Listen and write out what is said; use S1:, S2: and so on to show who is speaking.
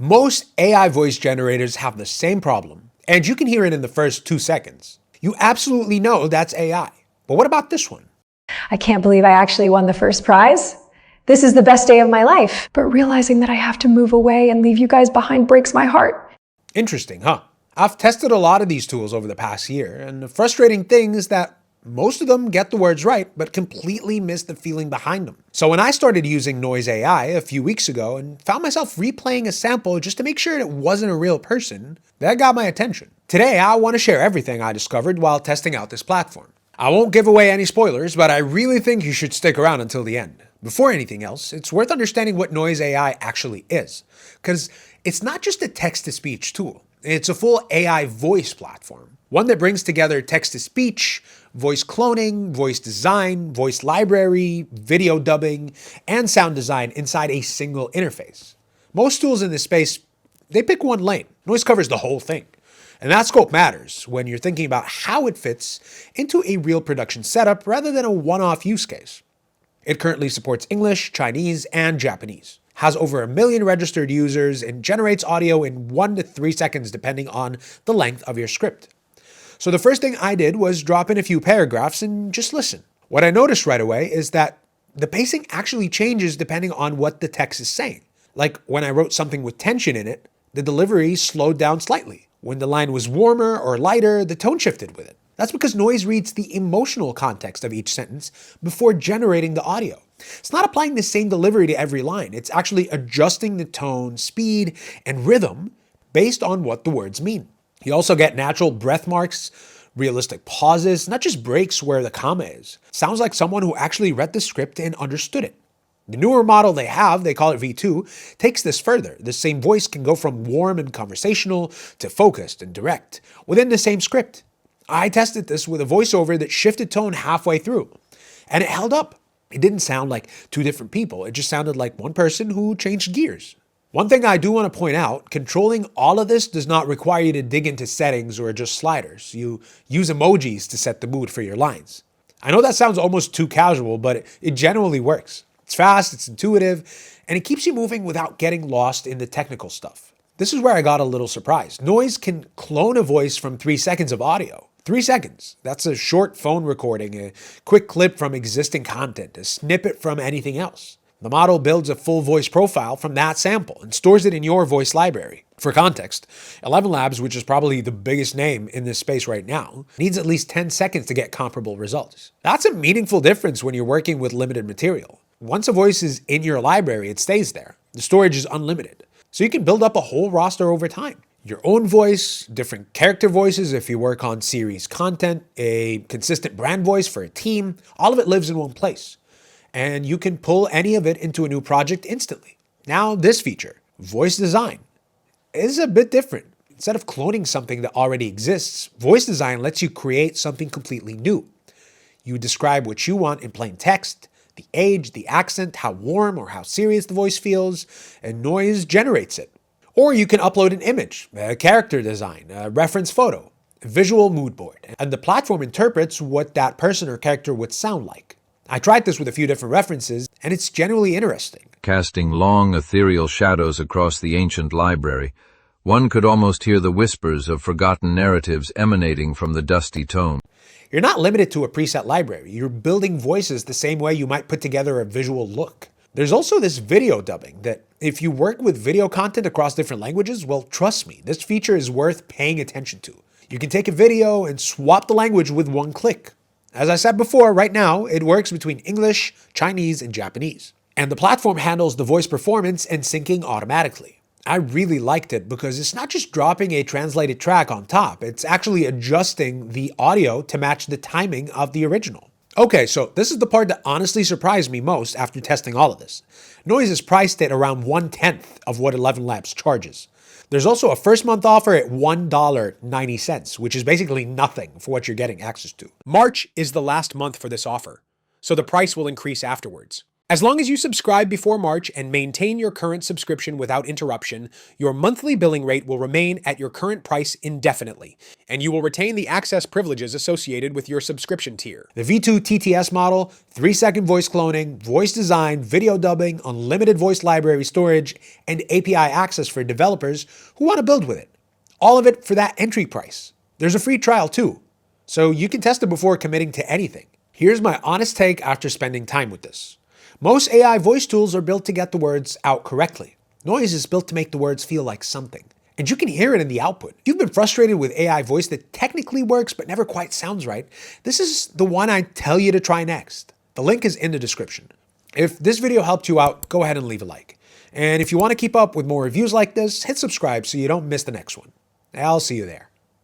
S1: Most AI voice generators have the same problem, and you can hear it in the first 2 seconds. You absolutely know that's AI. But what about this one?
S2: I can't believe I actually won the first prize. This is the best day of my life. But realizing that I have to move away and leave you guys behind breaks my heart.
S1: Interesting, huh? I've tested a lot of these tools over the past year, and the frustrating thing is that most of them get the words right, but completely miss the feeling behind them. So when I started using Noiz AI a few weeks ago and found myself replaying a sample just to make sure it wasn't a real person, that got my attention. Today, I want to share everything I discovered while testing out this platform. I won't give away any spoilers, but I really think you should stick around until the end. Before anything else, it's worth understanding what Noiz AI actually is, because it's not just a text-to-speech tool. It's a full AI voice platform, one that brings together text-to-speech, voice cloning, voice design, voice library, video dubbing, and sound design inside a single interface. Most tools in this space, they pick one lane. Noiz covers the whole thing. And that scope matters when you're thinking about how it fits into a real production setup rather than a one-off use case. It currently supports English, Chinese, and Japanese, has over 1 million registered users, and generates audio in 1 to 3 seconds depending on the length of your script. So the first thing I did was drop in a few paragraphs and just listen. What I noticed right away is that the pacing actually changes depending on what the text is saying. Like when I wrote something with tension in it, the delivery slowed down slightly. When the line was warmer or lighter, the tone shifted with it. That's because Noiz reads the emotional context of each sentence before generating the audio. It's not applying the same delivery to every line. It's actually adjusting the tone, speed, and rhythm based on what the words mean. You also get natural breath marks, realistic pauses, not just breaks where the comma is. Sounds like someone who actually read the script and understood it. The newer model they have, they call it V2, takes this further. The same voice can go from warm and conversational to focused and direct within the same script. I tested this with a voiceover that shifted tone halfway through, and it held up. It didn't sound like two different people. It just sounded like one person who changed gears. One thing I do want to point out, controlling all of this does not require you to dig into settings or adjust sliders. You use emojis to set the mood for your lines. I know that sounds almost too casual, but it genuinely works. It's fast, it's intuitive, and it keeps you moving without getting lost in the technical stuff. This is where I got a little surprised. Noiz can clone a voice from 3 seconds of audio. 3 seconds. That's a short phone recording, a quick clip from existing content, a snippet from anything else. The model builds a full voice profile from that sample and stores it in your voice library. For context, 11 Labs, which is probably the biggest name in this space right now, needs at least 10 seconds to get comparable results. That's a meaningful difference when you're working with limited material. Once a voice is in your library, it stays there. The storage is unlimited. So you can build up a whole roster over time. Your own voice, different character voices if you work on series content, a consistent brand voice for a team, all of it lives in one place. And you can pull any of it into a new project instantly. Now this feature, voice design, is a bit different. Instead of cloning something that already exists, voice design lets you create something completely new. You describe what you want in plain text, the age, the accent, how warm or how serious the voice feels, and Noiz generates it. Or you can upload an image, a character design, a reference photo, a visual mood board, and the platform interprets what that person or character would sound like. I tried this with a few different references, and it's genuinely interesting.
S3: Casting long, ethereal shadows across the ancient library, one could almost hear the whispers of forgotten narratives emanating from the dusty tome.
S1: You're not limited to a preset library. You're building voices the same way you might put together a visual look. There's also this video dubbing that if you work with video content across different languages, well, trust me, this feature is worth paying attention to. You can take a video and swap the language with one click. As I said before, right now, it works between English, Chinese, and Japanese. And the platform handles the voice performance and syncing automatically. I really liked it because it's not just dropping a translated track on top, it's actually adjusting the audio to match the timing of the original. Okay, so this is the part that honestly surprised me most after testing all of this. Noiz is priced at around 1/10 of what 11 Labs charges. There's also a first month offer at $1.90, which is basically nothing for what you're getting access to. March is the last month for this offer, so the price will increase afterwards. As long as you subscribe before March and maintain your current subscription without interruption, your monthly billing rate will remain at your current price indefinitely, and you will retain the access privileges associated with your subscription tier. The V2 TTS model, 3-second voice cloning, voice design, video dubbing, unlimited voice library storage, and API access for developers who want to build with it. All of it for that entry price. There's a free trial too, so you can test it before committing to anything. Here's my honest take after spending time with this. Most AI voice tools are built to get the words out correctly. Noiz is built to make the words feel like something. And you can hear it in the output. If you've been frustrated with AI voice that technically works but never quite sounds right, this is the one I tell you to try next. The link is in the description. If this video helped you out, go ahead and leave a like. And if you want to keep up with more reviews like this, hit subscribe so you don't miss the next one. I'll see you there.